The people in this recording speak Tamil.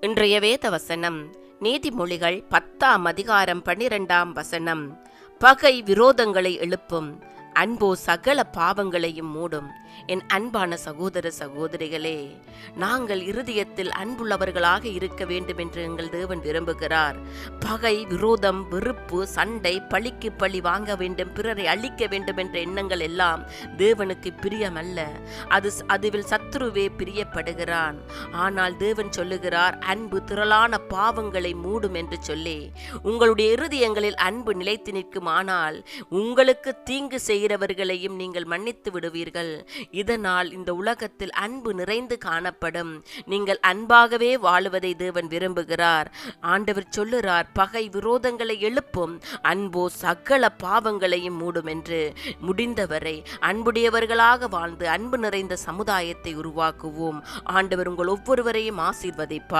இன்றைய வேத வசனம் நீதிமொழிகள் 10ஆம் அதிகாரம் 12ஆம் வசனம். பகை விரோதங்களை எழுப்பும், அன்போ சகல பாவங்களையும் மூடும். என் அன்பான சகோதர சகோதரிகளே, நாங்கள் இருதயத்தில் அன்புள்ளவர்களாக இருக்க வேண்டும் என்று எங்கள் தேவன் விரும்புகிறார். பகை, விரோதம், வெறுப்பு, சண்டை, பழிக்கு பழி வாங்க வேண்டும், பிறரை அழிக்க வேண்டும் என்ற எண்ணங்கள் எல்லாம் தேவனுக்கு பிரியமல்ல. அதுவில் சத்துருவே பிரியப்படுகிறான். ஆனால் தேவன் சொல்லுகிறார், அன்பு திரளான பாவங்களை மூடும் என்று சொல்லி. உங்களுடைய இருதயங்களில் அன்பு நிலைத்து நிற்குமானால் உங்களுக்கு தீங்கு செய்கிறவர்களையும் நீங்கள் மன்னித்து விடுவீர்கள். இதனால் இந்த உலகத்தில் அன்பு நிறைந்து காணப்படும். நீங்கள் அன்பாகவே வாழுவதை தேவன் விரும்புகிறார். ஆண்டவர் சொல்லுறார், பகை விரோதங்களை எழுப்பும், அன்போ சகல பாவங்களையும் மூடும் என்று. முடிந்தவரை அன்புடையவர்களாக வாழ்ந்து அன்பு நிறைந்த சமுதாயத்தை உருவாக்குவோம். ஆண்டவர் உங்கள் ஒவ்வொருவரையும் ஆசீர்வதிப்பார்.